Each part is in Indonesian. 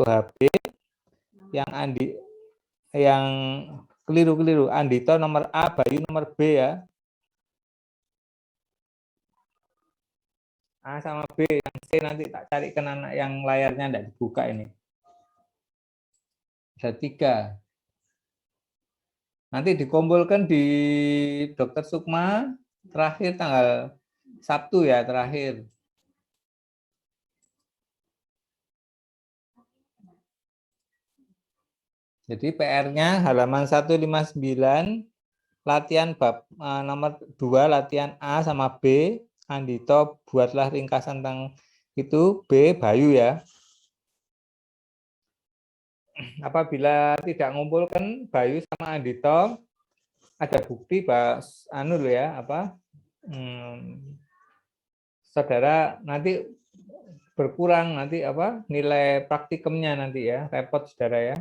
HB, yang keliru. Andito nomor A, Bayu nomor B ya. A sama B, yang C nanti tak carikan anak yang layarnya tidak dibuka ini. Ada 3. Nanti dikumpulkan di Dr. Sukma terakhir tanggal Sabtu ya, terakhir. Jadi PR-nya halaman 159, latihan bab nomor 2, latihan A sama B. Andito buatlah ringkasan tentang itu, B Bayu ya. Apabila tidak mengumpulkan Bayu sama Andito, ada bukti saudara nanti berkurang nanti nilai praktikumnya nanti ya, repot saudara ya.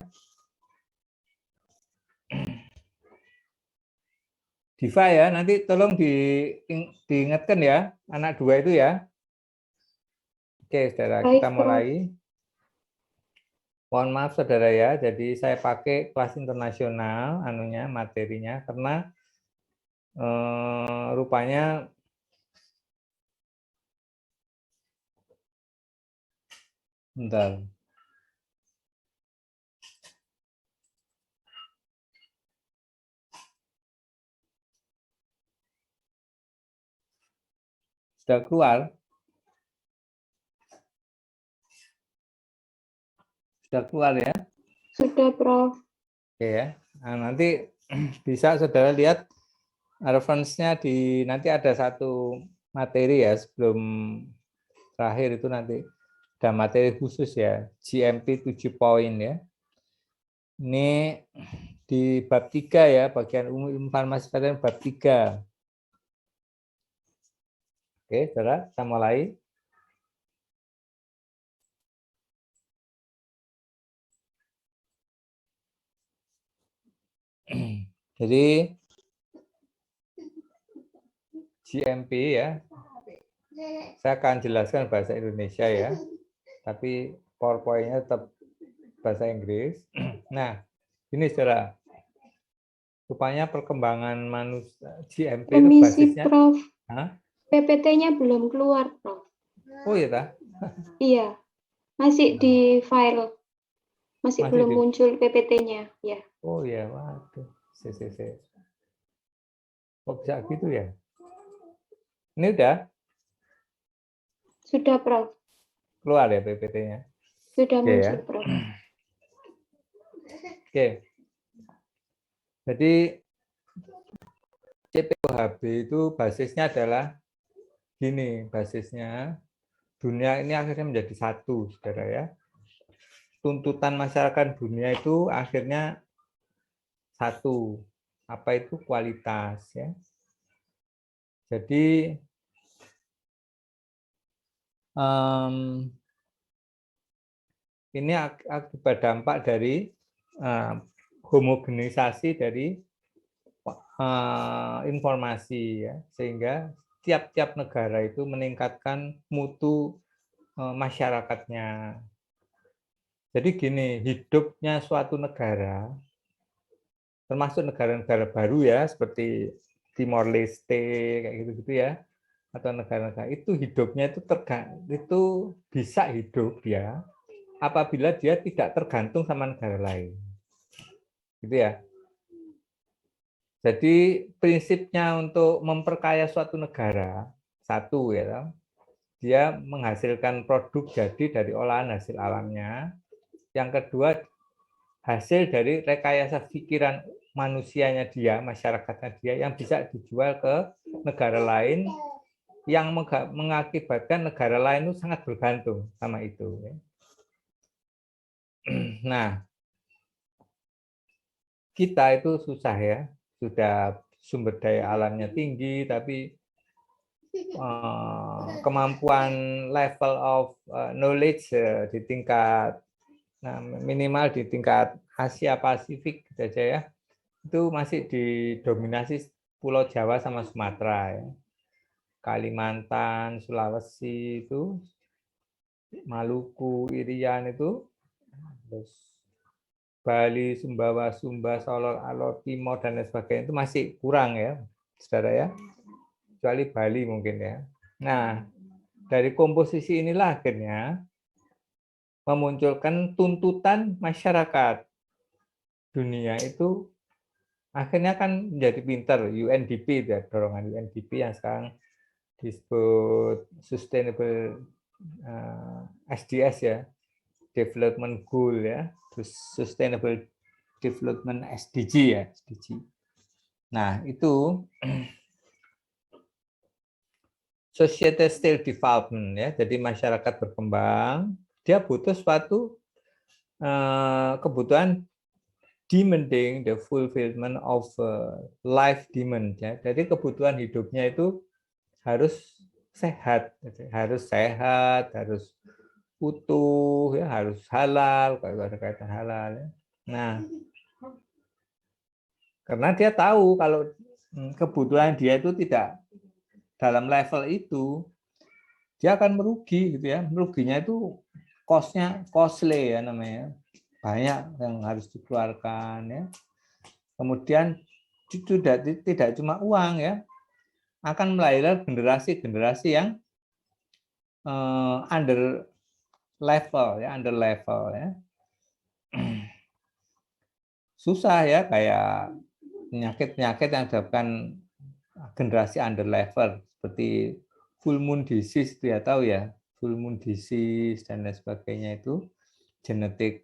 Diva ya, nanti tolong diingatkan ya, anak 2 itu ya. Oke saudara, kita mulai. Mohon maaf saudara ya, jadi saya pakai kelas internasional materinya karena rupanya bentar. Sudah keluar? Sudah keluar ya? Sudah, Prof. Oke ya. Nah, nanti bisa saudara lihat reference-nya nanti ada satu materi ya sebelum terakhir itu nanti ada materi khusus ya, GMP 7 poin ya. Ini di bab 3 ya, bagian umum ilmu farmasi veteriner bab 3. Oke, saudara, kita mulai. Jadi GMP ya, saya akan jelaskan bahasa Indonesia ya, tapi PowerPoint-nya tetap bahasa Inggris. Nah, ini saudara, rupanya perkembangan manusia GMP itu basisnya. Prof. PPT-nya belum keluar, Prof. Oh iya, tak? Iya, masih di file, masih belum muncul PPT-nya, ya. Oh iya, waduh, kok bisa gitu ya? Ini udah? Sudah, Prof. Keluar ya PPT-nya? Sudah muncul, Prof. Oke. Jadi CPOHB itu basisnya adalah gini, basisnya dunia ini akhirnya menjadi satu, saudara ya. Tuntutan masyarakat dunia itu akhirnya satu, apa itu kualitas ya. Jadi ini akibat dampak dari homogenisasi dari informasi ya, sehingga tiap-tiap negara itu meningkatkan mutu masyarakatnya. Jadi gini, hidupnya suatu negara, termasuk negara-negara baru ya, seperti Timor Leste kayak gitu-gitu ya, atau negara-negara itu hidupnya itu bisa hidup ya, apabila dia tidak tergantung sama negara lain, gitu ya. Jadi prinsipnya untuk memperkaya suatu negara, satu ya, dia menghasilkan produk jadi dari olahan hasil alamnya. Yang kedua, hasil dari rekayasa pikiran manusianya dia, masyarakatnya dia, yang bisa dijual ke negara lain, yang mengakibatkan negara lain itu sangat bergantung sama itu. Nah, kita itu susah ya, sudah sumber daya alamnya tinggi, tapi kemampuan level of knowledge di tingkat minimal di tingkat Asia Pasifik saja ya, itu masih didominasi Pulau Jawa sama Sumatera ya. Kalimantan, Sulawesi itu, Maluku, Irian itu terus Bali, Sumbawa, Sumba, Solor, Alor, Timor, dan lain sebagainya itu masih kurang ya, saudara ya. Kecuali Bali mungkin ya. Nah, dari komposisi inilah akhirnya memunculkan tuntutan masyarakat dunia itu akhirnya kan menjadi pinter. UNDP ya, dorongan UNDP yang sekarang disebut Sustainable SDS ya, Development Goal ya, terus Sustainable Development SDG ya, SDG. Nah, itu Society Still Development ya, jadi masyarakat berkembang, dia butuh suatu kebutuhan demanding the fulfillment of life demand ya. Jadi kebutuhan hidupnya itu harus sehat, harus utuh ya, harus halal, kalau ada kaitan halal ya. Nah, karena dia tahu kalau kebutuhan dia itu tidak dalam level itu, dia akan merugi gitu ya. Meruginya itu costly ya namanya. Banyak yang harus dikeluarkan ya. Kemudian tidak cuma uang ya, akan melahirkan generasi-generasi yang under level ya. Susah ya, kayak penyakit-penyakit yang disebabkan generasi under level seperti full moon disease, itu ya tahu ya, full moon disease dan lain sebagainya, itu genetic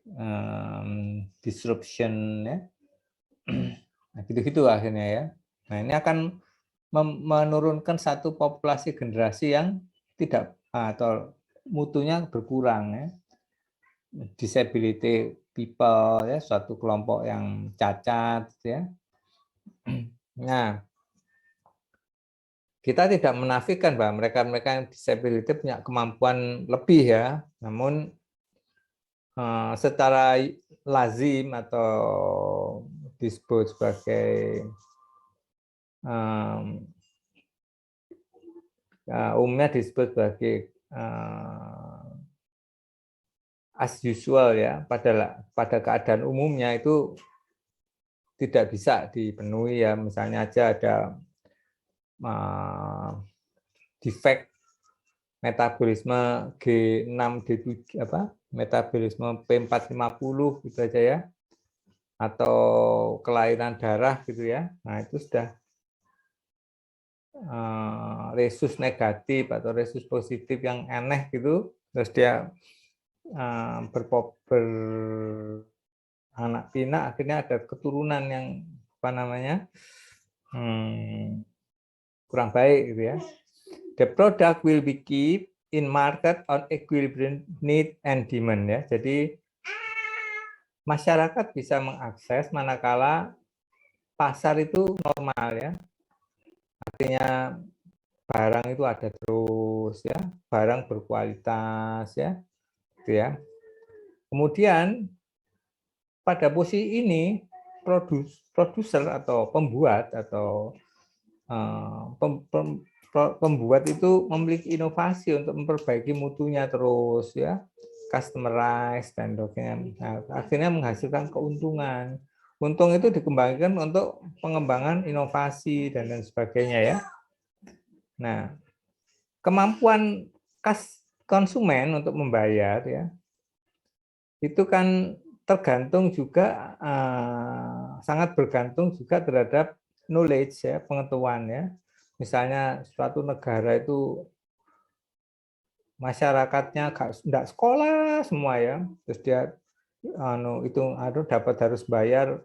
disruption ya. Nah, gitu-gitu akhirnya ya. Nah, ini akan menurunkan satu populasi generasi yang tidak atau mutunya berkurang ya. Disability people ya, suatu kelompok yang cacat ya. Nah, kita tidak menafikan bahwa mereka-mereka yang disability punya kemampuan lebih ya, namun secara lazim atau disebut sebagai umumnya disebut sebagai as usual ya, pada keadaan umumnya itu tidak bisa dipenuhi ya. Misalnya aja ada defect metabolisme G6 D7 metabolisme P450 gitu aja ya, atau kelainan darah gitu ya. Nah, itu sudah resus negatif atau resus positif yang aneh gitu, terus dia beranak pinak, akhirnya ada keturunan yang kurang baik gitu ya. The product will be keep in market on equilibrium need and demand ya. Jadi masyarakat bisa mengakses manakala pasar itu normal ya. Artinya barang itu ada terus ya, barang berkualitas ya, gitu ya. Kemudian pada posisi ini produser atau pembuat atau pembuat itu memiliki inovasi untuk memperbaiki mutunya terus ya, customize dan sebagainya. Nah, akhirnya menghasilkan keuntungan. Untung itu dikembangkan untuk pengembangan inovasi dan lain sebagainya ya. Nah, kemampuan konsumen untuk membayar ya, itu kan tergantung juga, sangat bergantung juga terhadap knowledge ya, pengetahuan ya. Misalnya suatu negara itu masyarakatnya nggak sekolah semua ya, terus dia dapat harus bayar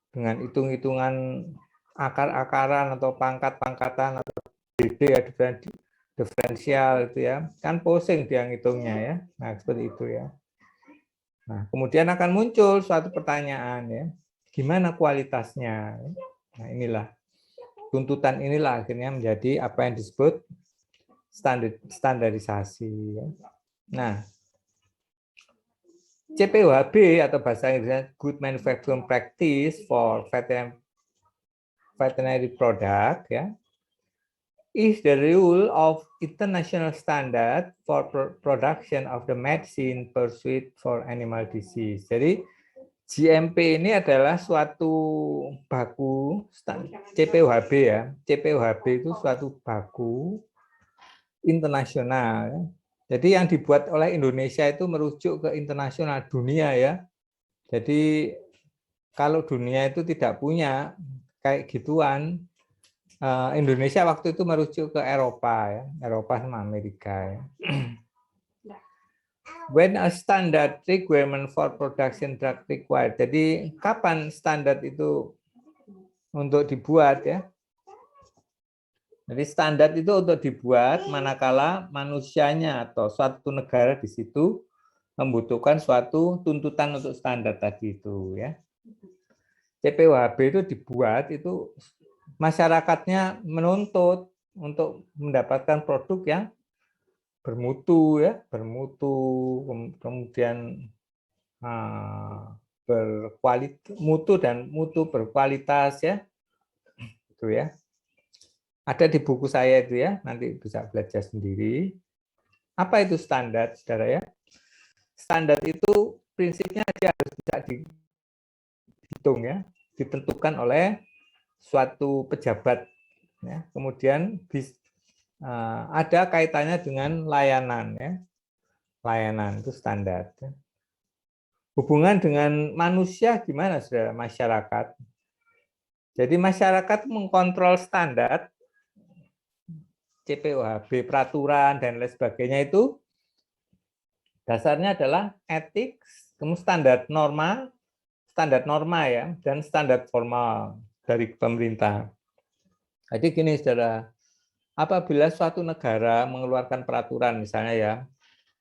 dengan hitung-hitungan akar-akaran atau pangkat-pangkatan atau DD ya, diferensial itu ya, kan pusing dia ngitungnya ya. Nah, seperti itu ya. Nah, kemudian akan muncul suatu pertanyaan ya, gimana kualitasnya? Nah, inilah tuntutan, inilah akhirnya menjadi apa yang disebut standarisasi. Nah, CPOHB atau bahasa Inggrisnya Good Manufacturing Practice for Veterinary Product ya, is the rule of international standard for production of the medicine pursued for animal disease. Jadi GMP ini adalah suatu baku CPOHB ya. CPOHB itu suatu baku internasional. Jadi yang dibuat oleh Indonesia itu merujuk ke internasional dunia ya. Jadi kalau dunia itu tidak punya kayak gituan, Indonesia waktu itu merujuk ke Eropa ya, Eropa sama Amerika ya. When a standard requirement for production drug required. Jadi kapan standar itu untuk dibuat ya? Jadi standar itu untuk dibuat manakala manusianya atau suatu negara di situ membutuhkan suatu tuntutan untuk standar tadi itu ya. CPOHB itu dibuat itu masyarakatnya menuntut untuk mendapatkan produk yang bermutu ya, bermutu, kemudian mutu dan mutu berkualitas ya. Itu ya. Ada di buku saya itu ya, nanti bisa belajar sendiri. Apa itu standar, Saudara ya? Standar itu prinsipnya dia harus bisa dihitung ya, ditentukan oleh suatu pejabat ya. Kemudian ada kaitannya dengan layanan ya. Layanan itu standar. Hubungan dengan manusia gimana Saudara? Masyarakat. Jadi masyarakat mengkontrol standar CPOHB, peraturan dan lain sebagainya itu dasarnya adalah etik, kemudian standar norma ya, dan standar formal dari pemerintah. Jadi gini Saudara, apabila suatu negara mengeluarkan peraturan misalnya ya,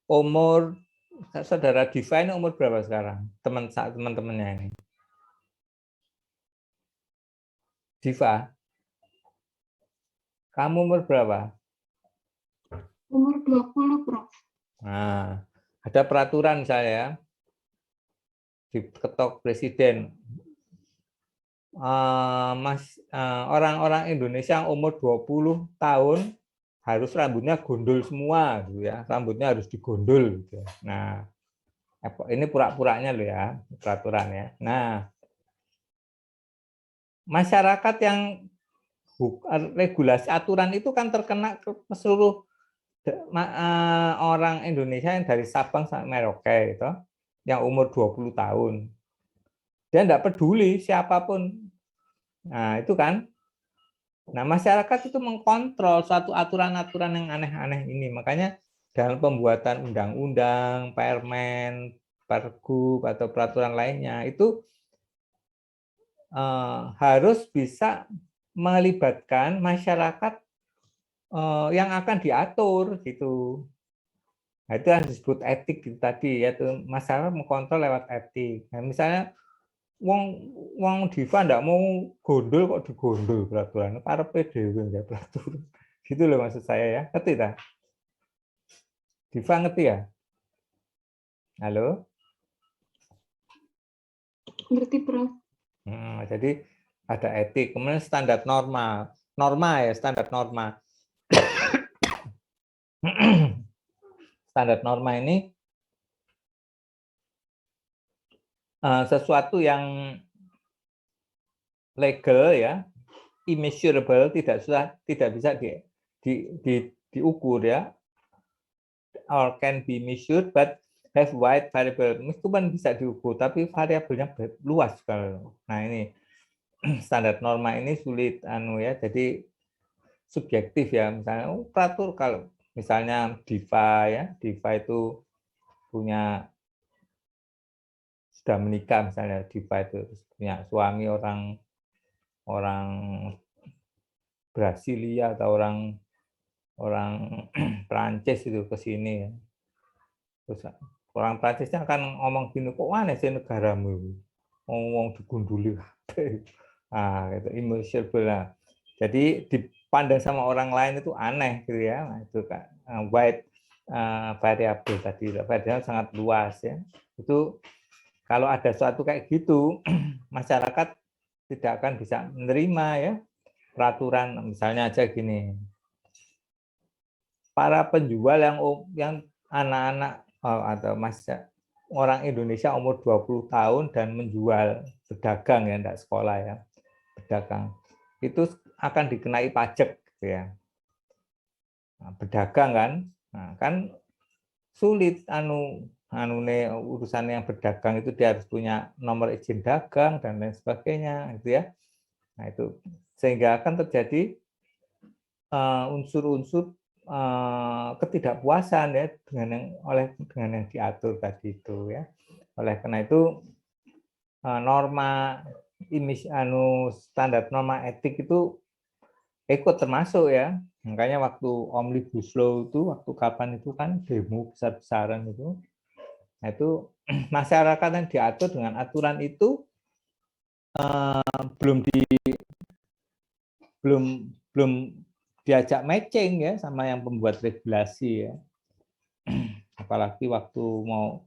umur Saudara Diva ini umur berapa sekarang? Teman-temannya ini. Diva, kamu umur berapa? Umur 20, Prof. Nah, ada peraturan saya diketok presiden. Orang-orang Indonesia yang umur 20 tahun harus rambutnya gondol semua gitu ya. Rambutnya harus digondol gitu. Nah, ini pura-puranya loh ya, peraturan ya. Nah, masyarakat yang regulasi aturan itu kan terkena ke seluruh orang Indonesia yang dari Sabang sampai Merauke itu yang umur 20 tahun. Dia tidak peduli siapapun. Nah, itu kan. Nah, masyarakat itu mengkontrol suatu aturan-aturan yang aneh-aneh ini. Makanya dalam pembuatan undang-undang, permen, pergub atau peraturan lainnya itu harus bisa melibatkan masyarakat yang akan diatur gitu. Nah, itu yang disebut etik gitu tadi, yaitu masyarakat mengkontrol lewat etik. Nah, misalnya wong Diva ndak mau gondol kok digondol peraturan. Karepe dhewe nggak peraturan. Gitu loh maksud saya ya. Ngerti tak? Diva ngerti ya? Halo? Ngerti, Prof. Jadi ada etik, kemudian standar norma. Norma ya, standar norma. Standar norma ini sesuatu yang legal ya, immeasurable, tidak bisa diukur ya, or can be measured but have wide variable. Meskipun bisa diukur tapi variabelnya luas kalau. Nah, ini standar norma ini sulit ya, jadi subjektif ya. Misalnya peratur kalau misalnya Diva ya, Diva itu sudah menikah misalnya, Diva itu punya suami orang Brasilia atau orang Prancis itu ke sini ya. Terus orang Prancisnya akan ngomong gini, kok aneh sih negaramu, ngomong digunduli. Nah, itu immeasurable lah. Jadi dipandang sama orang lain itu aneh gitu ya. Nah, itu kan wide variabel tadi, variabel sangat luas ya. Itu kalau ada suatu kayak gitu, masyarakat tidak akan bisa menerima ya peraturan. Misalnya aja gini, para penjual yang anak-anak atau orang Indonesia umur 20 tahun dan menjual, berdagang ya, enggak sekolah ya, berdagang, itu akan dikenai pajak gitu ya. Nah, berdagang kan sulit urusan yang berdagang itu, dia harus punya nomor izin dagang dan lain sebagainya gitu ya. Nah, itu sehingga akan terjadi unsur-unsur ketidakpuasan ya dengan yang diatur tadi itu ya. Oleh karena itu norma standar norma etik itu ikut termasuk ya. Makanya waktu Omnibus Law itu, waktu kapan itu kan demo besar-besaran itu, nah itu masyarakat yang diatur dengan aturan itu belum diajak matching ya sama yang pembuat regulasi ya. Apalagi waktu mau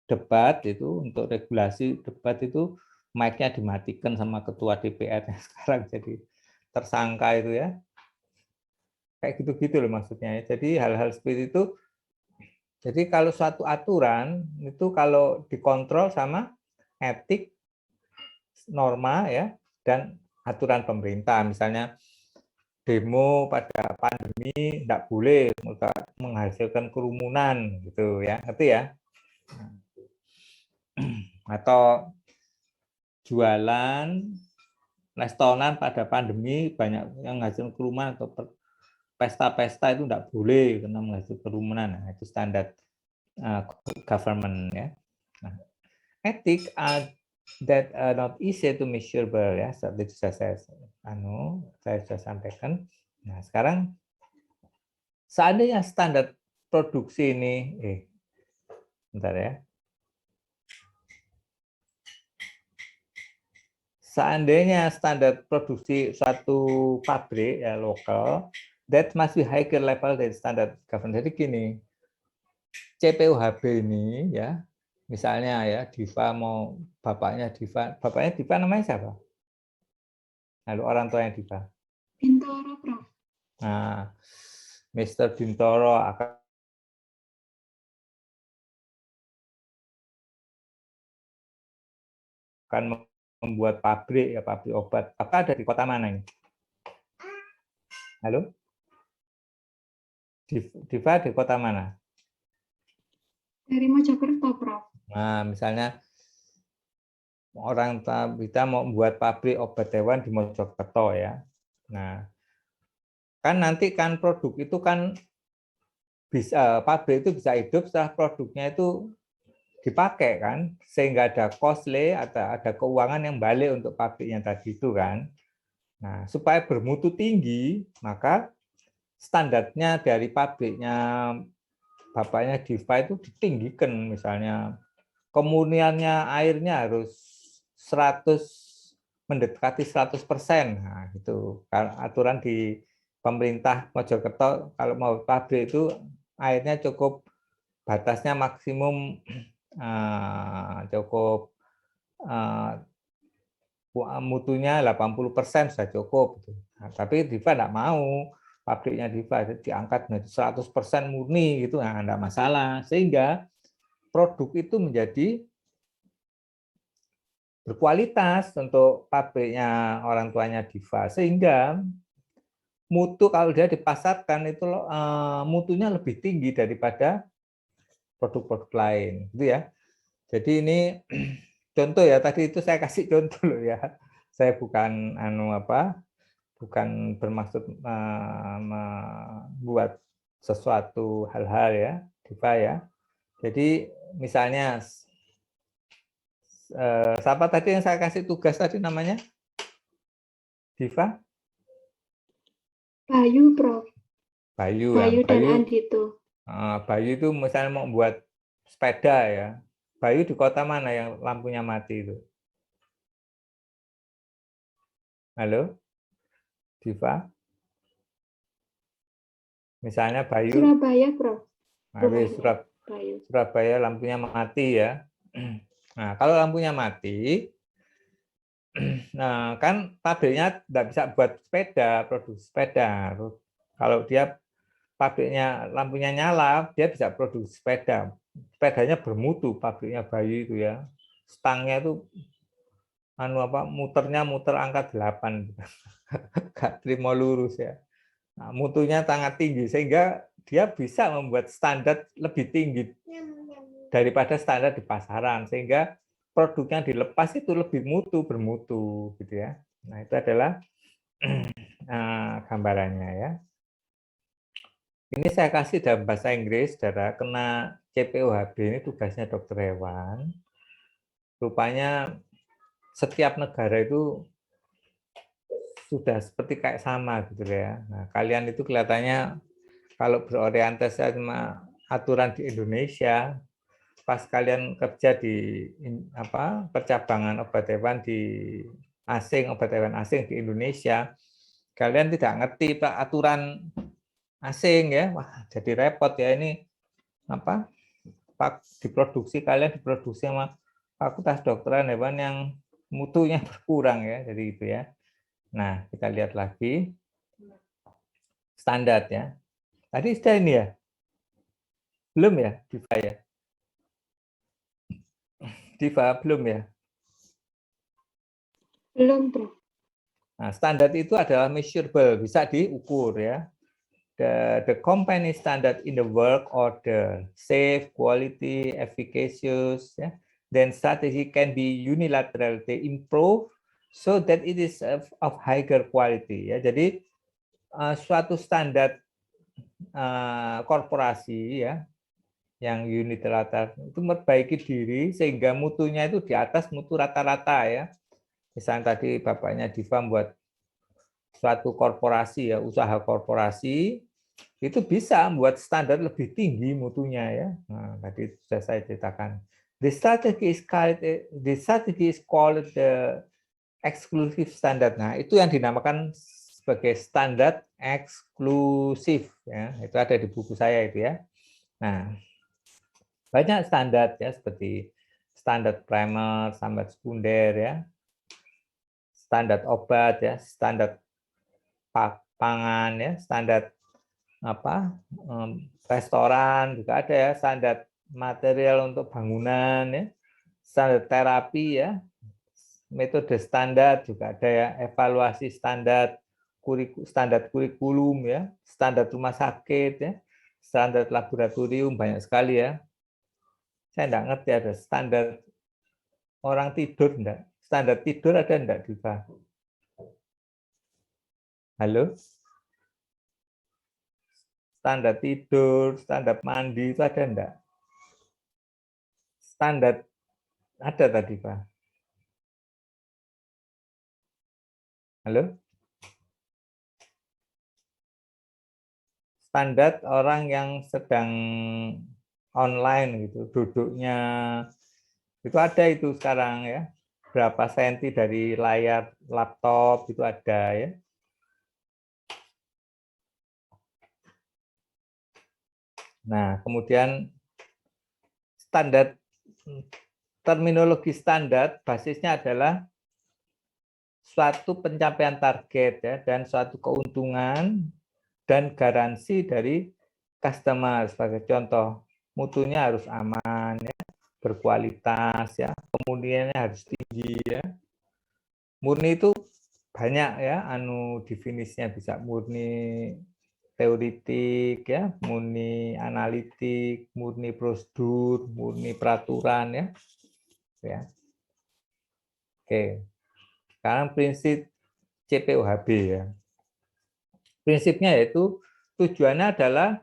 debat itu, untuk regulasi debat itu mic-nya dimatikan sama ketua DPR yang sekarang jadi tersangka itu ya. Kayak gitu-gitu loh maksudnya ya. Jadi hal-hal seperti itu. Jadi kalau suatu aturan itu kalau dikontrol sama etik, norma ya, dan aturan pemerintah, misalnya demo pada pandemi tidak boleh menghasilkan kerumunan gitu ya, ngerti ya? Atau jualan restoran pada pandemi banyak yang menghasilkan kerumunan, atau pesta-pesta itu tidak boleh karena menghasilkan kerumunan. Nah, itu standar government ya. Nah, etik that are not easy to measurable ya, seperti saya sudah sampaikan. Nah, sekarang seandainya standar produksi ini, bentar ya. Seandainya standar produksi suatu pabrik ya lokal, that must be higher level dari standar government. Jadi gini, CPUHB ini ya, misalnya ya, bapaknya Diva namanya siapa? Lalu orang tuanya Diva. Bintoro, Prof. Nah, Mr. Bintoro akan membuat pabrik obat. Apa ada di kota mana ini? Halo? Diva di kota mana? Dari Mojokerto, Prof. Nah, misalnya kita mau membuat pabrik obat hewan di Mojokerto ya. Nah, kan nanti kan produk itu kan pabrik itu bisa hidup setelah produknya itu dipakai kan, sehingga ada costly atau ada keuangan yang balik untuk pabriknya tadi itu kan. Nah, supaya bermutu tinggi, maka standarnya dari pabriknya bapaknya Diva itu ditinggikan, misalnya kemurniannya airnya harus 100, mendekati 100%. Nah, itu aturan di pemerintah Mojokerto, kalau mau pabrik itu airnya cukup, batasnya maksimum cukup mutunya 80% sudah cukup. Nah, tapi Diva tidak mau, pabriknya Diva diangkat menjadi 100% murni gitu, nah, tidak masalah. Sehingga produk itu menjadi berkualitas untuk pabriknya orang tuanya Diva, sehingga mutu kalau dia dipasarkan itu mutunya lebih tinggi daripada produk-produk lain, gitu ya. Jadi ini contoh ya, tadi itu saya kasih contoh loh ya. Saya bukan bukan bermaksud membuat sesuatu hal-hal ya, Diva ya. Jadi misalnya siapa tadi yang saya kasih tugas tadi namanya? Diva? Bayu, Prof. Bayu ya. Bayu dan Andito. Bayu itu misalnya mau buat sepeda ya. Bayu di kota mana yang lampunya mati itu? Halo? Diva? Misalnya Bayu. Surabaya, Prof. Surabaya lampunya mati ya. Nah, kalau lampunya mati, nah kan pabriknya tidak bisa buat sepeda, produksi sepeda. Kalau dia pabriknya lampunya nyala, dia bisa produksi sepeda. Sepedanya bermutu, pabriknya Bayu itu ya. Stangnya itu muternya muter angka 8. Gak terima lurus ya. Nah, mutunya sangat tinggi sehingga dia bisa membuat standar lebih tinggi daripada standar di pasaran, sehingga produknya dilepas itu lebih bermutu gitu ya. Nah, itu adalah gambarannya ya. Ini saya kasih dalam bahasa Inggris, saudara, kena CPOHB ini tugasnya dokter hewan. Rupanya setiap negara itu sudah seperti kayak sama gitu ya. Nah, kalian itu kelihatannya kalau berorientasi sama aturan di Indonesia, pas kalian kerja di percabangan obat hewan obat hewan asing di Indonesia, kalian tidak ngerti aturan asing ya. Wah, jadi repot ya ini diproduksi sama Fakultas Kedokteran Hewan yang mutunya berkurang ya. Jadi itu ya. Nah, kita lihat lagi standar ya. Tadi sudah ini ya? Belum ya, Diva ya? Diva belum ya? Belum, Bro. Nah, standar itu adalah measurable, bisa diukur ya. The company standard in the work order, safe, quality, efficacious, ya. Then strategy can be unilateral, they improve so that it is of higher quality ya. Jadi suatu standar korporasi ya yang unilateral itu memperbaiki diri sehingga mutunya itu di atas mutu rata-rata ya. Misalnya tadi Bapaknya Diva buat suatu korporasi ya, usaha korporasi itu bisa membuat standar lebih tinggi mutunya ya. Nah, tadi sudah saya ceritakan. The strategy is called the exclusive standard. Nah, itu yang dinamakan sebagai standar eksklusif ya. Itu ada di buku saya itu ya. Nah, banyak standar ya seperti standar primer, standar sekunder ya. Standar obat ya, standar pangan ya, standar restoran juga ada ya, standar material untuk bangunan ya, standar terapi ya, metode standar juga ada ya, evaluasi standar kurikulum ya, standar rumah sakit ya, standar laboratorium banyak sekali ya. Saya enggak ngerti ada standar orang tidur enggak? Standar tidur ada enggak, Diva? Halo? Standar tidur, standar mandi itu ada enggak? Standar ada tadi, Pak. Halo? Standar orang yang sedang online gitu, duduknya itu ada itu sekarang ya. Berapa senti dari layar laptop itu ada ya. Nah, kemudian standar terminologi standar basisnya adalah suatu pencapaian target ya dan suatu keuntungan dan garansi dari customer. Sebagai contoh, mutunya harus aman ya, berkualitas ya, kemudiannya harus tinggi ya. Murni itu banyak ya, definisinya bisa murni teoritik ya, murni analitik, murni prosedur, murni peraturan ya. Ya. Oke. Sekarang prinsip CPOHB ya. Prinsipnya yaitu tujuannya adalah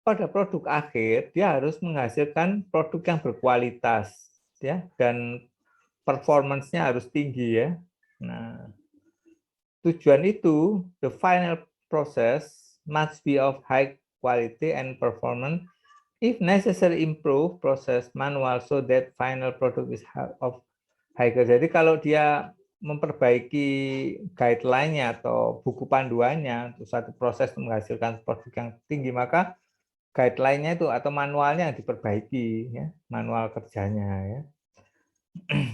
pada produk akhir dia harus menghasilkan produk yang berkualitas ya dan performance-nya harus tinggi ya. Nah, tujuan itu the final process must be of high quality and performance. If necessary, improve process manual so that final product is of high quality. Jadi kalau dia memperbaiki guideline-nya atau buku panduannya untuk satu proses menghasilkan produk yang tinggi, maka guideline-nya itu atau manualnya yang diperbaiki ya, manual kerjanya ya.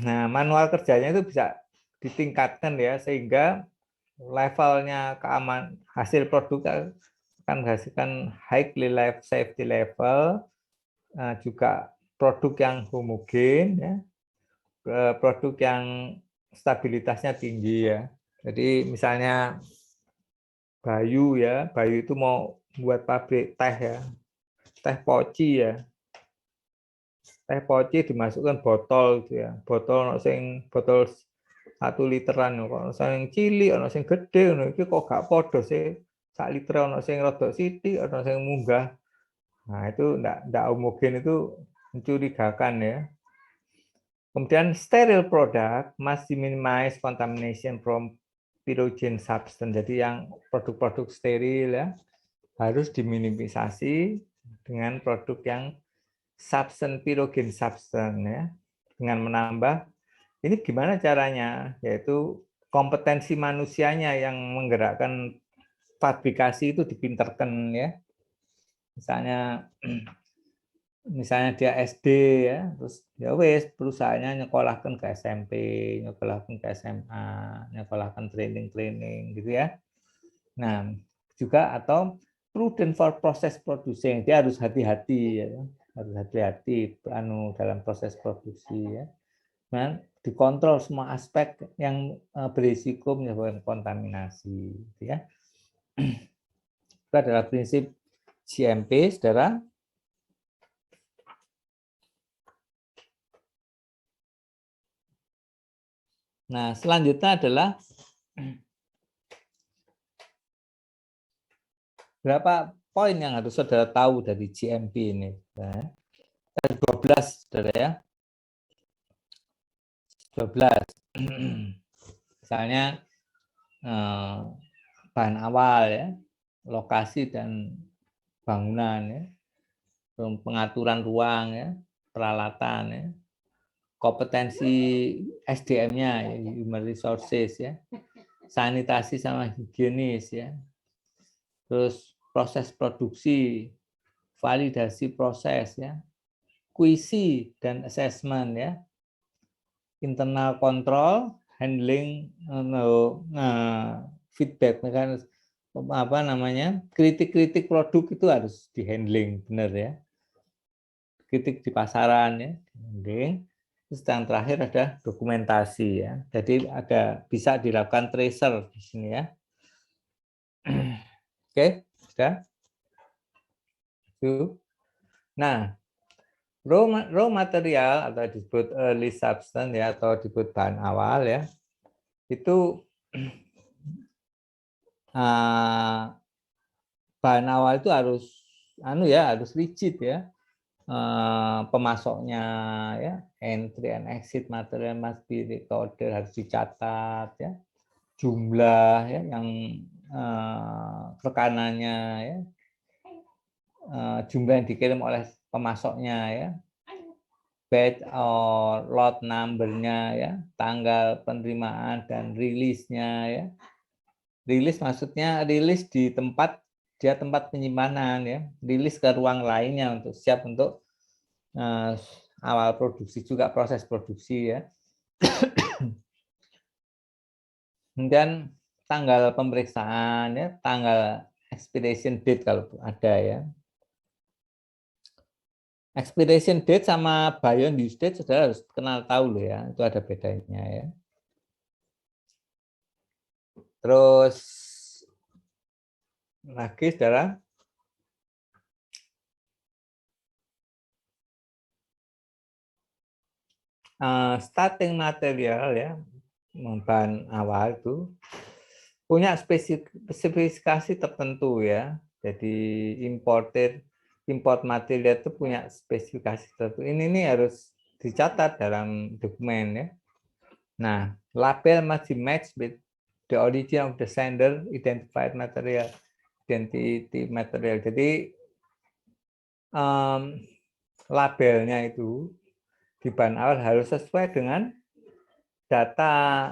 Nah, manual kerjanya itu bisa ditingkatkan ya sehingga levelnya hasil produk akan menghasilkan highly safety level, juga produk yang homogen, ya, produk yang stabilitasnya tinggi ya. Jadi misalnya Bayu ya, Bayu itu mau buat pabrik teh ya, teh poci ya, teh poci dimasukkan botol gitu ya, botol botol 1 literan kok sing cilik ana sing gedhe ngono iki kok gak padha sih. 1 liter ana sing rada sithik, ana sing munggah. Nah, itu enggak homogen, itu mencurigakan ya. Kemudian steril product must minimize contamination from pyrogen substance. Jadi yang produk-produk steril ya harus diminimalisasi dengan produk yang pyrogen substance ya. Dengan menambah, ini gimana caranya? Yaitu kompetensi manusianya yang menggerakkan fabrikasi itu dipinterkan ya. Misalnya dia SD ya, terus ya wes perusahaannya nyekolahkan ke SMP, nyekolahkan ke SMA, nyekolahkan training gitu ya. Nah, juga atau prudent for process producing, dia harus hati-hati ya, harus hati-hati dalam proses produksi ya. Nah, dikontrol semua aspek yang berisiko menyebabkan kontaminasi gitu ya. Itu adalah prinsip GMP, saudara. Nah, selanjutnya adalah berapa poin yang harus saudara tahu dari GMP ini. Nah, 12, saudara ya. 12. Misalnya bahan awal ya, lokasi dan bangunan ya, pengaturan ruang ya, peralatan ya, kompetensi SDM-nya, ya, human resources ya, sanitasi sama higienis ya, terus proses produksi, validasi proses ya, QC dan assessment ya, internal control, handling feedback mekanisme kritik-kritik produk itu harus dihandling benar ya, kritik di pasaran ya handling. Terus yang terakhir ada dokumentasi ya, jadi bisa dilakukan tracer di sini ya. Oke, sudah. Nah, raw material atau disebut early substance ya, atau disebut bahan awal ya, itu bahan awal itu harus harus rigid ya, pemasoknya ya, entry and exit material must be recorded, harus dicatat ya, jumlah ya yang tekanannya ya, jumlah yang dikirim oleh pemasoknya ya, batch or lot number-nya ya, tanggal penerimaan dan rilisnya ya. Rilis maksudnya rilis di tempat penyimpanan ya, rilis ke ruang lainnya untuk siap untuk awal produksi, juga proses produksi ya. Kemudian tanggal pemeriksaan ya, tanggal expiration date kalau ada ya. Expiration date sama beyond use date saudara harus kenal tahu loh ya, itu ada bedanya ya. Terus lagi saudara, starting material ya, bahan awal itu punya spesifikasi tertentu ya. Jadi import material itu punya spesifikasi tertentu. Ini harus dicatat dalam dokumen ya. Nah, label must match with the origin of the sender, identified material, identity material. Jadi labelnya itu di bahan awal harus sesuai dengan data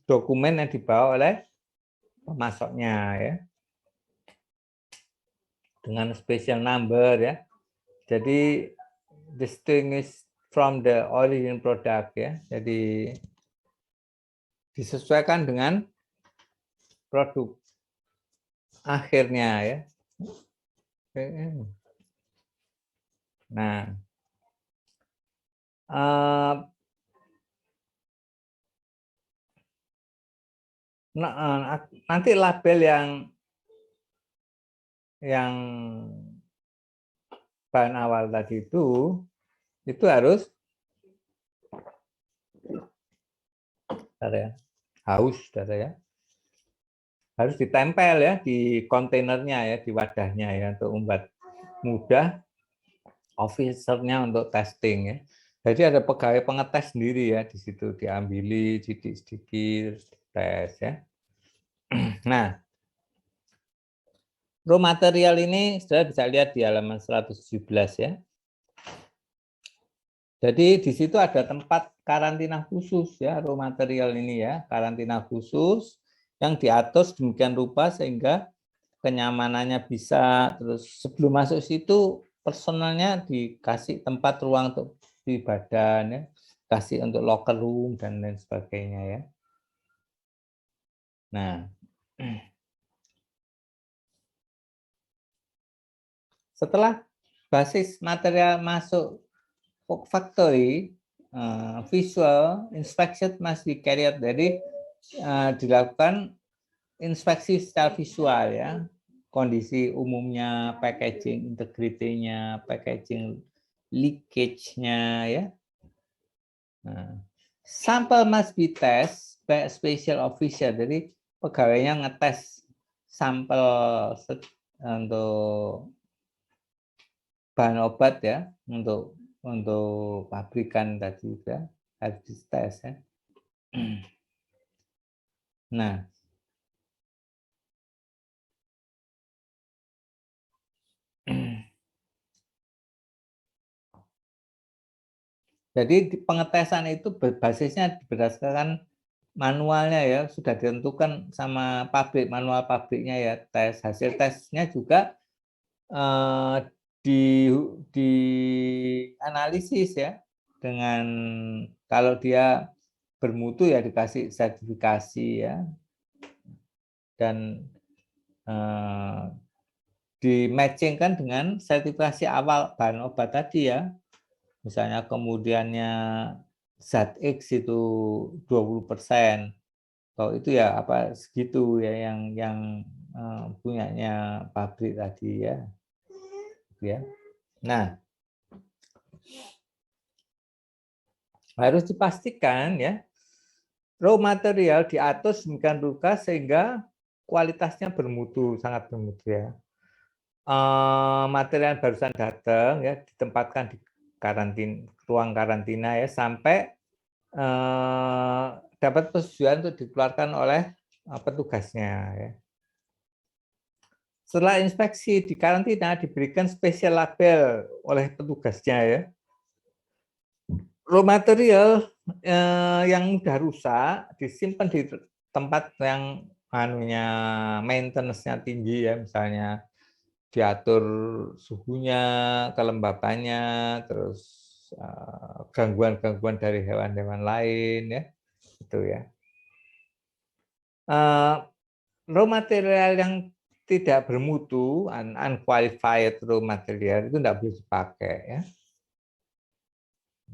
dokumen yang dibawa oleh pemasoknya ya, dengan special number ya. Jadi distinguish from the origin product ya. Jadi disesuaikan dengan produk akhirnya ya. Nah, nanti label yang bahan awal tadi itu harus ya, harus ditempel ya di kontainernya ya, di wadahnya ya, untuk membuat mudah officernya untuk testing ya. Jadi ada pegawai pengetes sendiri ya di situ, diambili sedikit-sedikit tes ya. Nah, raw material ini sudah bisa lihat di halaman 117 ya. Jadi di situ ada tempat karantina khusus ya, raw material ini ya, karantina khusus yang diatur demikian rupa sehingga kenyamanannya bisa, terus sebelum masuk situ personalnya dikasih tempat ruang untuk di badan ya, kasih untuk locker room dan lain sebagainya ya. Nah, setelah basis material masuk factory, visual inspection must be carried out. Jadi dilakukan inspeksi secara visual ya, kondisi umumnya, packaging integrity-nya, packaging leakage-nya ya. Nah, sampel must be test by a special officer. Jadi pegawainya ngetes sampel untuk bahan obat ya, untuk pabrikan tadi ya, harus dites ya. Nah, jadi pengetesan itu basisnya berdasarkan manualnya ya, sudah ditentukan sama pabrik, manual pabriknya ya. Tes hasil tesnya juga di analisis ya, dengan kalau dia bermutu ya dikasih sertifikasi ya, dan di matchingkan dengan sertifikasi awal bahan obat tadi ya. Misalnya kemudiannya zat X itu 20%. Kalau itu ya apa segitu ya yang punyanya pabrik tadi ya. Ya. Nah, harus dipastikan ya raw material diatur sedemikian rupa sehingga kualitasnya bermutu, sangat bermutu ya. Material barusan datang ya ditempatkan di ruang karantina ya sampai dapat persetujuan untuk dikeluarkan oleh petugasnya ya. Setelah inspeksi di karantina diberikan spesial label oleh petugasnya ya. Raw material yang sudah rusak disimpan di tempat yang maintenance-nya tinggi ya, misalnya diatur suhunya, kelembapannya, terus gangguan-gangguan dari hewan-hewan lain ya, itu ya. Raw material yang tidak bermutu, unqualified raw material itu tidak boleh dipakai ya.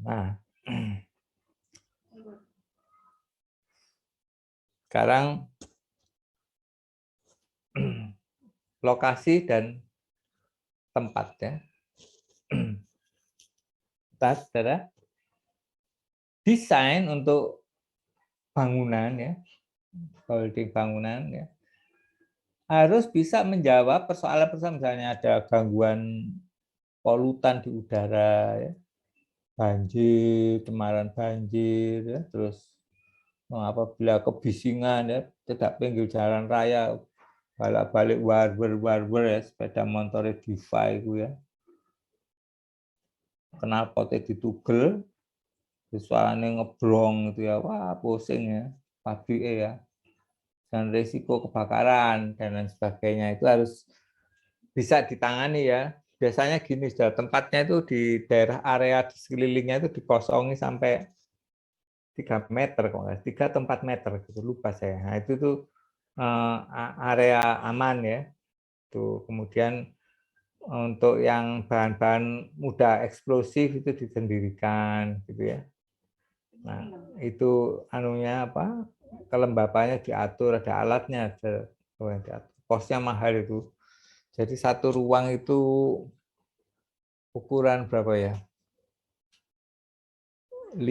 Nah, sekarang lokasi dan tempat ya. Saudara, desain untuk bangunan ya, holding bangunan ya, harus bisa menjawab persoalan-persoalan, misalnya ada gangguan polutan di udara ya, banjir, cemaran banjir ya, terus apabila kebisingan ya, tidak pinggir jalan raya, balik-balik war ya, sepeda motor diva itu ya, knalpotnya ditugel, suaranya ngeblong itu ya, wah pusing ya, pabrik ya, dan risiko kebakaran dan lain sebagainya itu harus bisa ditangani ya. Biasanya gini, sudah tempatnya itu di daerah area di sekelilingnya itu dikosongi sampai 3 meter kok nggak, 3 atau 4 meter gitu, lupa saya. Nah, itu tuh area aman ya. Tuh, kemudian untuk yang bahan-bahan mudah eksplosif itu disendirikan gitu ya. Nah, itu anunya apa? Kelembapannya diatur, ada alatnya, ada posnya mahal itu. Jadi satu ruang itu ukuran berapa ya? 10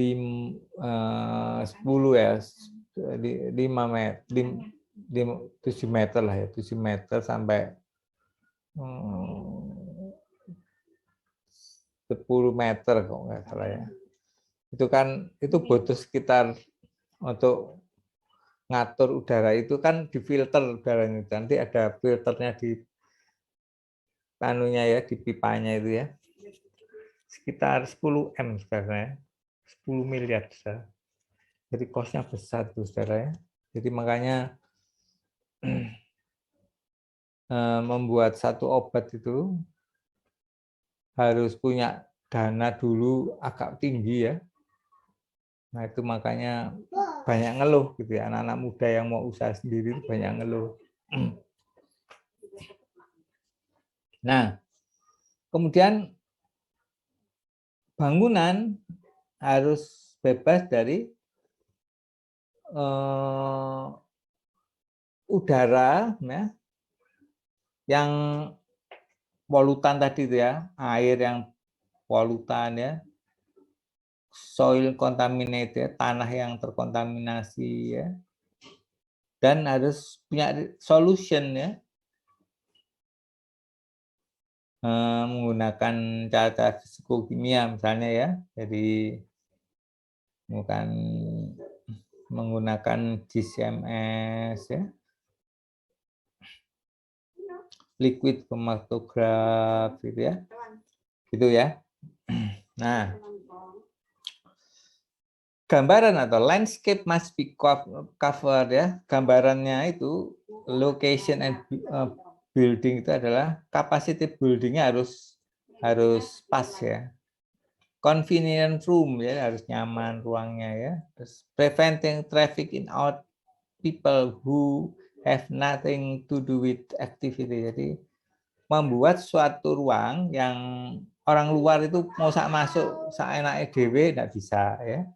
ya, 5 meter, 7 meter lah ya, 7 meter sampai 10 meter kok nggak salah ya. Itu kan itu butuh sekitar untuk ngatur udara itu kan difilter udaranya, nanti ada filternya di panunya ya, di pipanya itu ya, sekitar 10 M sebenarnya, 10 miliar saudara. Jadi kosnya besar tuh saudara ya. Jadi makanya membuat satu obat itu harus punya dana dulu agak tinggi ya. Nah itu makanya banyak ngeluh gitu ya, anak-anak muda yang mau usaha sendiri itu banyak ngeluh. Nah kemudian bangunan harus bebas dari udara ya, yang polutan tadi itu ya, air yang polutan ya, soil contaminated ya, tanah yang terkontaminasi ya, dan harus punya solution ya, menggunakan cara-cara fisikokimia misalnya ya, jadi bukan menggunakan GCMS ya, liquid chromatograph gitu ya. Nah, gambaran atau landscape must be covered ya. Gambarannya itu location and building itu adalah capacity buildingnya harus pas ya. Convenient room ya, harus nyaman ruangnya ya. Terus preventing traffic in out people who have nothing to do with activity. Jadi membuat suatu ruang yang orang luar itu mau masuk seenaknya dewe tidak bisa ya.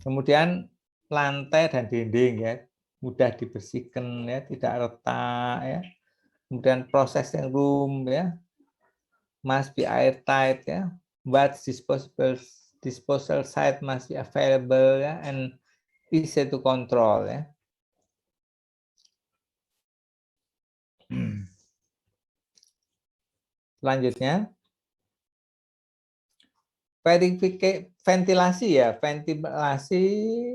Kemudian lantai dan dinding ya mudah dibersihkan ya, tidak retak ya. Kemudian processing room ya must be airtight ya. But disposal site must be available ya and easy to control ya. Selanjutnya ventilasi ya, ventilasi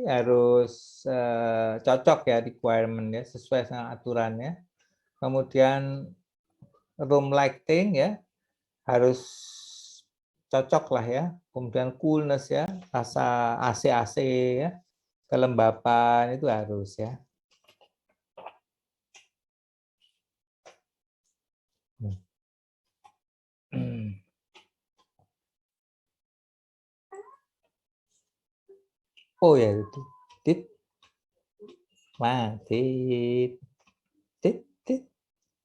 harus cocok ya, requirement ya, sesuai dengan aturannya. Kemudian room lighting ya harus cocok lah ya. Kemudian coolness ya, rasa AC ya, kelembapan itu harus ya. Oh ya itu tit mati tit tit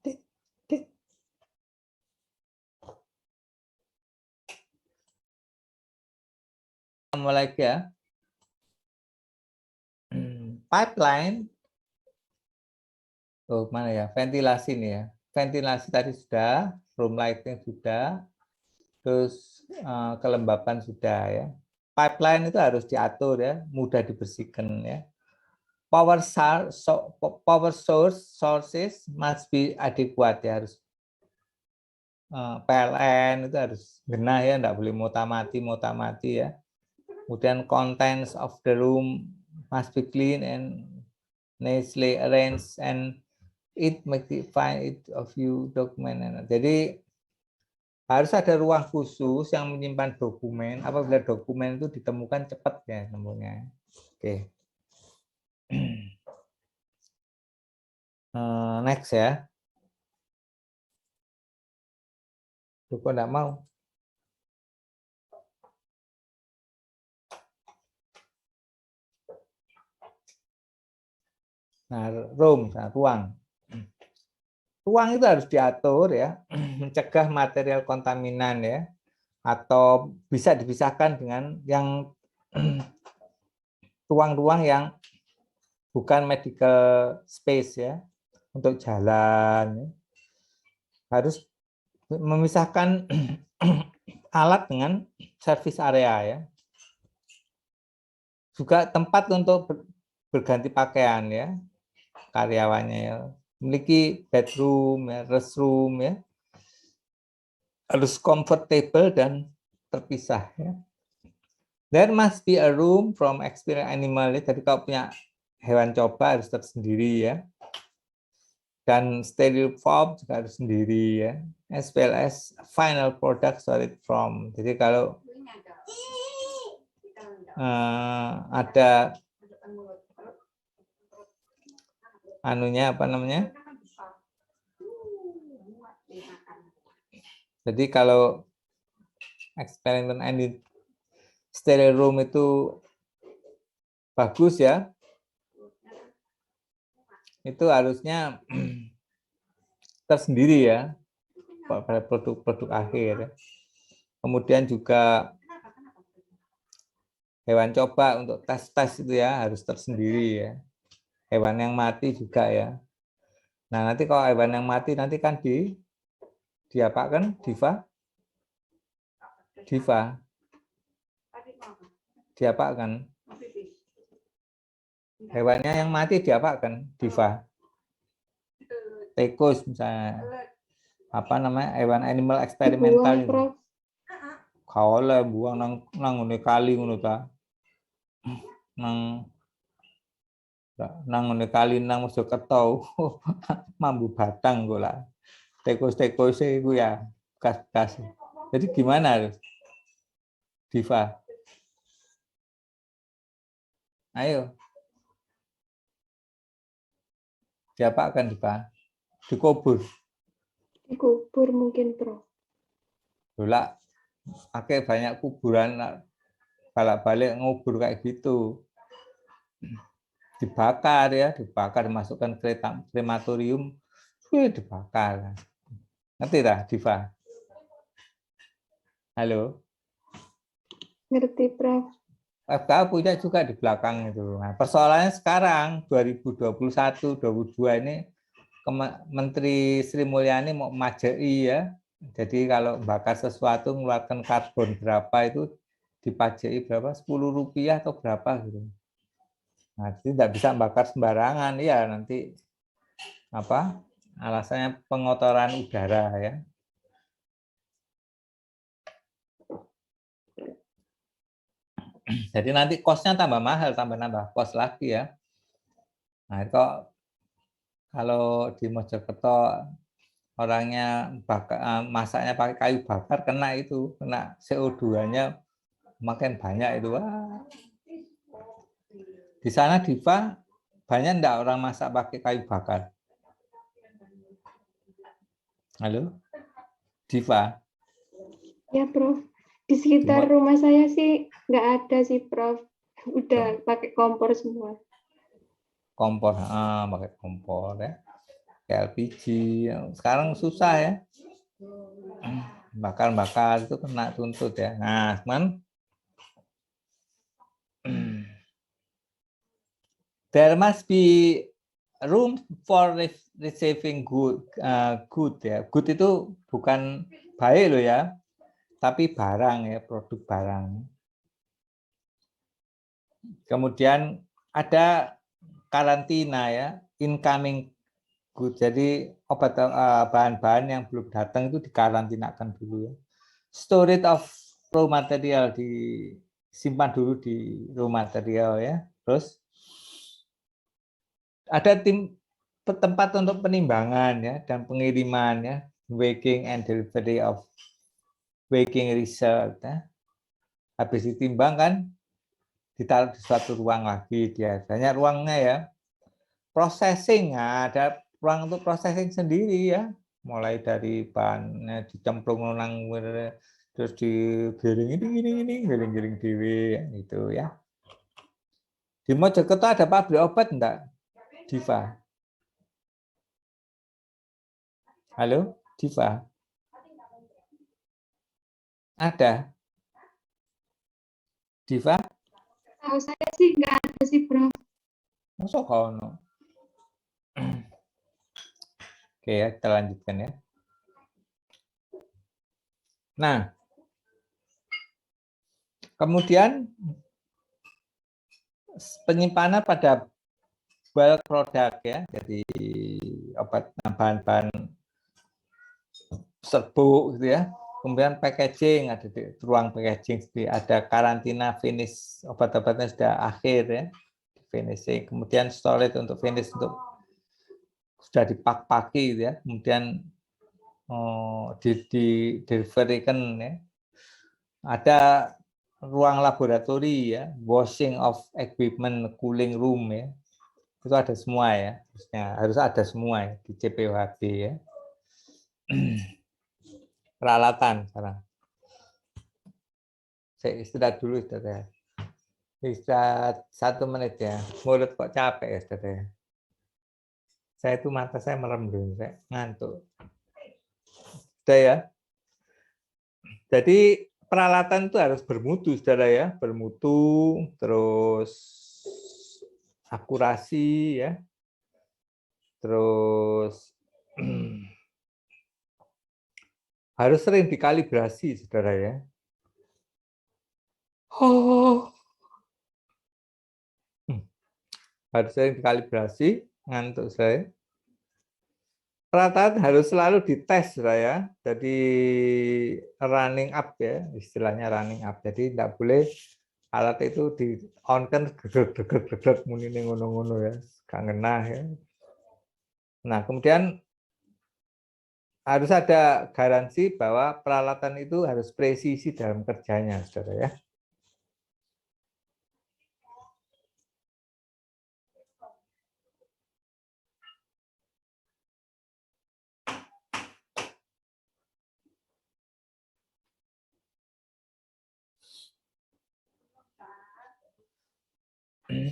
tit tit. Mulai ya. Pipeline. Oh, mana ya? Ventilasi nih ya. Ventilasi tadi sudah, room lighting sudah, terus kelembapan sudah ya. Pipeline itu harus diatur ya, mudah dibersihkan ya. Power sources must be adequate ya, harus PLN itu harus genah ya, enggak boleh moti ya. Kemudian contents of the room must be clean and nicely arranged and it magnify it of you document. Jadi harus ada ruang khusus yang menyimpan dokumen. Apabila dokumen itu ditemukan cepat ya nemunya. Oke. Next ya. Kok enggak mau? Nah, room, ruang. Ruang itu harus diatur ya, mencegah material kontaminan ya, atau bisa dipisahkan dengan yang ruang-ruang yang bukan medical space ya, untuk jalan ya. Harus memisahkan alat dengan service area ya. Juga tempat untuk berganti pakaian ya, karyawannya ya. Memiliki bedroom ya, restroom ya. Harus comfortable dan terpisah ya. There must be a room from experience animal ya. Jadi kalau punya hewan coba harus tersendiri ya. Dan steril form juga harus sendiri ya, as well as final product solid from. Jadi kalau ada anunya apa namanya? Jadi kalau eksperimen and steril room itu bagus ya, itu harusnya tersendiri ya pada produk-produk akhir. Kemudian juga hewan coba untuk tes-tes itu ya harus tersendiri ya. Hewan yang mati juga ya. Nah, nanti kalau hewan yang mati nanti kan diapakan? Diapakan? Hewannya yang mati diapakan? Tikus misalnya. Apa namanya? Hewan animal eksperimental itu. Kau lah buang nang ngene kali ngono ta. Nang ngene kali nang Mojokerto. Mambu batang kok lah. Tikus-tikus itu ya bekas-bekas. Jadi gimana, Diva? Ayo. Diapakan, Diva? Dikubur. Dikubur mungkin, Prof. Bola pakai banyak kuburan balik-balik ngubur kayak gitu. Dibakar ya, dibakar dimasukkan krematorium, dibakar. Ngerti dah, Diva? Halo? Ngerti, Prof. FKA punya juga di belakang itu. Nah, persoalannya sekarang 2021-2022 ini Menteri Sri Mulyani mau majei ya. Jadi kalau bakar sesuatu mengeluarkan karbon berapa itu dipajai berapa? Rp10 atau berapa gitu. Nah, tidak bisa bakar sembarangan ya, nanti apa? Alasannya pengotoran udara ya. Jadi nanti kosnya tambah mahal, tambah kos lagi ya. Nah, kok kalau di Mojokerto orangnya masaknya pakai kayu bakar kena CO2-nya makin banyak itu. Wah. Di sana Diva banyak enggak orang masak pakai kayu bakar? Halo? Diva? Ya, Prof. Di sekitar rumah saya sih nggak ada sih, Prof. Udah pakai kompor semua. Kompor, pakai kompor ya. LPG, sekarang susah ya. Bakar-bakar itu kena tuntut ya. Nah, teman, there must be room for receiving good ya. Good itu bukan baik loh ya, tapi barang ya, produk barang. Kemudian ada karantina ya, incoming good. Jadi obat bahan-bahan yang belum datang itu dikarantinakan dulu ya. Storage of raw material disimpan dulu di raw material ya. Terus ada tempat untuk penimbangan ya dan pengiriman ya, weighing and delivery of weighing result ya. Habis ditimbang kan ditaruh di suatu ruang lagi, dia banyak ruangnya ya. Processing, ada ruang untuk processing sendiri ya, mulai dari bahannya dicemplung nang terus digiring ini giring dewe itu ya. Di Mojokerto ada pabrik obat enggak? Diva. Halo, Diva. Ada? Diva? Tahu saya sih nggak ada sih, Prof. Masa kono? Oke ya, kita lanjutkan ya. Nah, kemudian penyimpanan pada bulk produk ya, jadi obat bahan-bahan serbuk gitu ya. Kemudian packaging, ada di ruang packaging, ada karantina finish, obat-obatnya sudah akhir ya, finishing. Kemudian storage untuk finish untuk sudah dipak-paki gitu ya. Kemudian di deliverykan ya. Ada ruang laboratori ya, washing of equipment, cooling room ya. Itu ada semua ya, harus ada semua ya, di CPWHB ya. Peralatan sekarang. Saya istirahat dulu, saudara. Istirahat 1 menit ya. Mulut kok capek ya, saudara. Saya itu mata saya merem dulu, saya ngantuk. Sudah ya. Jadi peralatan itu harus bermutu, saudara ya. Bermutu, terus akurasi ya. Terus harus sering dikalibrasi, saudara ya. Harus sering dikalibrasi, ngantuk saya. Peralatan harus selalu dites, saudara ya. Jadi running up ya, istilahnya running up. Jadi tidak boleh alat itu di on kan gegek muni ngono-ngono ya, gak ngena ya. Nah, kemudian harus ada garansi bahwa peralatan itu harus presisi dalam kerjanya, saudara ya.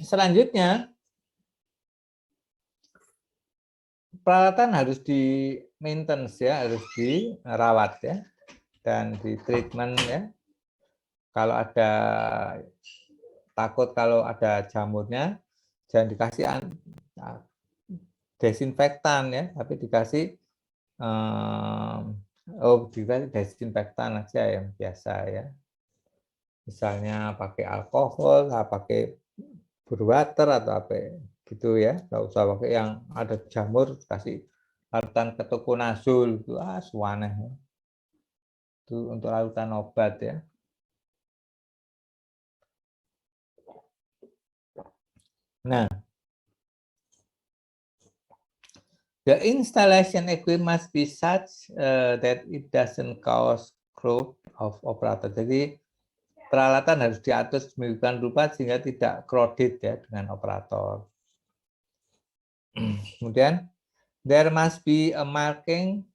Selanjutnya, peralatan harus di maintenance ya, harus dirawat ya, dan di treatment ya. Kalau ada takut kalau ada jamurnya, jangan dikasih desinfektan ya, tapi dikasih dikasih desinfektan aja yang biasa ya. Misalnya pakai alkohol, pakai berwater atau apa gitu ya, nggak usah pakai yang ada jamur, kasih larutan ketokonazol itu suaneh itu untuk larutan obat ya. Nah, the installation equipment must be such that it doesn't cause crowd of operator. Jadi peralatan harus diatur sedemikian rupa sehingga tidak crowded ya dengan operator. Kemudian there must be a marking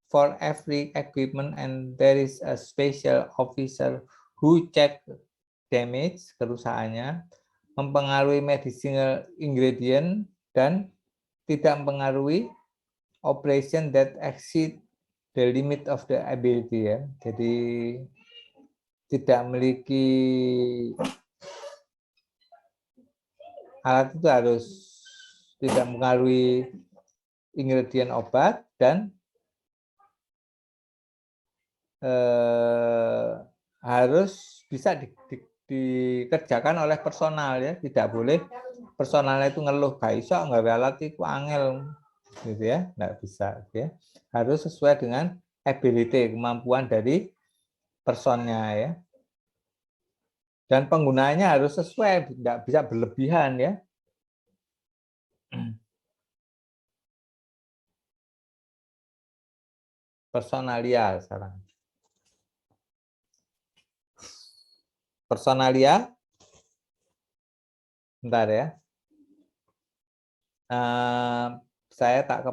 for every equipment and there is a special officer who check damage, kerusakannya, mempengaruhi medicinal ingredient dan tidak mempengaruhi operation that exceed the limit of the ability ya. Jadi tidak memiliki alat itu harus tidak mempengaruhi ingredient obat dan harus bisa dikerjakan oleh personal ya, tidak boleh personalnya itu ngeluh gak iso nggak alat itu angel gitu ya, nggak bisa gitu ya. Harus sesuai dengan ability, kemampuan dari personnya ya. Dan penggunaannya harus sesuai, tidak bisa berlebihan ya. Personalia sekarang. Personalia, bentar ya. Saya tak ke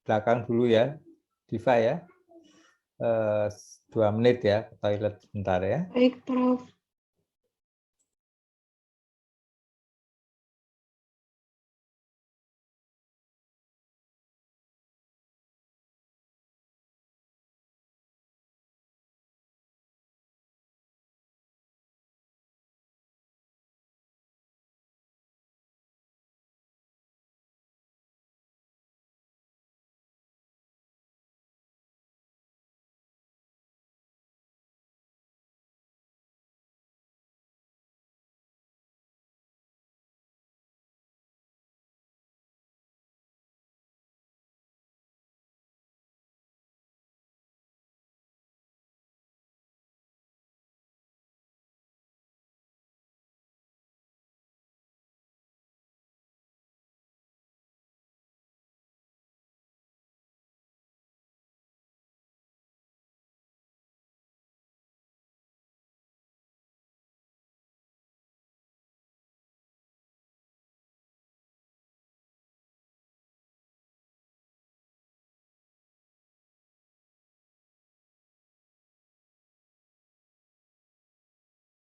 belakang dulu ya, Diva ya. 2 menit ya, ke toilet sebentar ya. Baik, Prof.